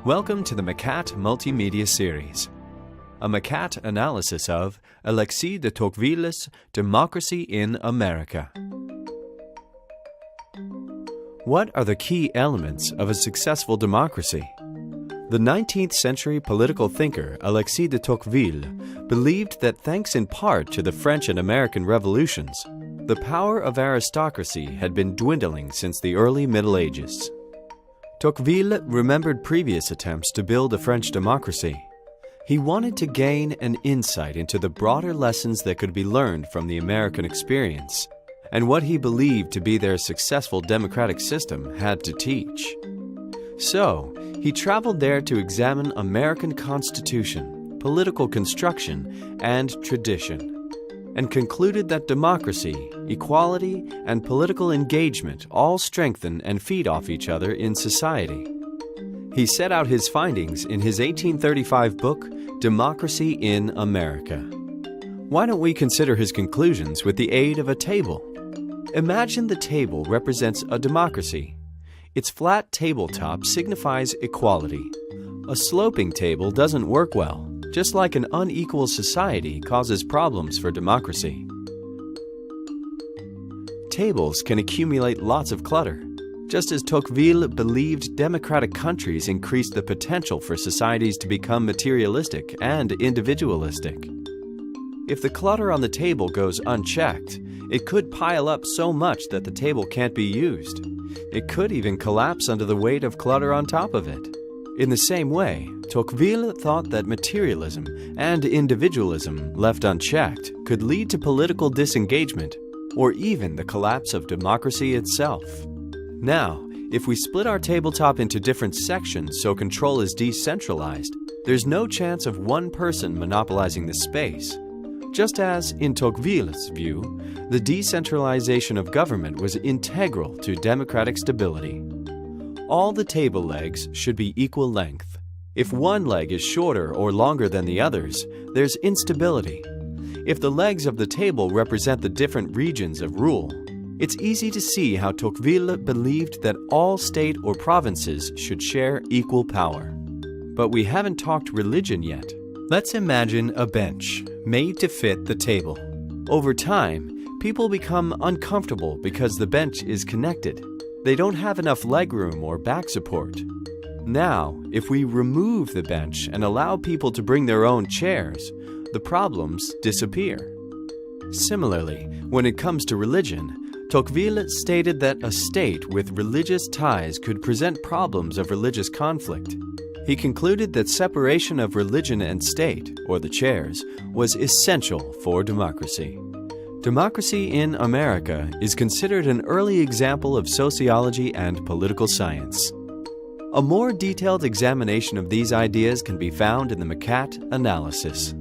Welcome to the Macat multimedia series, a Macat analysis of Alexis De Tocqueville's Democracy in America. What are the key elements of a successful democracy? The 19th century political thinker Alexis De Tocqueville believed that thanks in part to the French and American revolutions, the power of aristocracy had been dwindling since the early Middle Ages. Tocqueville remembered previous attempts to build a French democracy. He wanted to gain an insight into the broader lessons that could be learned from the American experience, and what he believed to be their successful democratic system had to teach. So, he traveled there to examine American constitution, political construction, and tradition, and concluded that democracy, equality, and political engagement all strengthen and feed off each other in society. He set out his findings in his 1835 book, Democracy in America. Why don't we consider his conclusions with the aid of a table? Imagine the table represents a democracy. Its flat tabletop signifies equality. A sloping table doesn't work well, just like an unequal society causes problems for democracy. Tables can accumulate lots of clutter, just as Tocqueville believed democratic countries increase the potential for societies to become materialistic and individualistic. If the clutter on the table goes unchecked, it could pile up so much that the table can't be used. It could even collapse under the weight of clutter on top of it. In the same way, Tocqueville thought that materialism and individualism, left unchecked, could lead to political disengagement or even the collapse of democracy itself. Now, if we split our tabletop into different sections so control is decentralized, there's no chance of one person monopolizing the space. Just as, in Tocqueville's view, the decentralization of government was integral to democratic stability. All the table legs should be equal length. If one leg is shorter or longer than the others, there's instability. If the legs of the table represent the different regions of rule, it's easy to see how Tocqueville believed that all state or provinces should share equal power. But we haven't talked religion yet. Let's imagine a bench made to fit the table. Over time, people become uncomfortable because the bench is connected. They don't have enough legroom or back support. Now, if we remove the bench and allow people to bring their own chairs, the problems disappear. Similarly, when it comes to religion, Tocqueville stated that a state with religious ties could present problems of religious conflict. He concluded that separation of religion and state, or the chairs, was essential for democracy. Democracy in America is considered an early example of sociology and political science. A more detailed examination of these ideas can be found in the Macat analysis.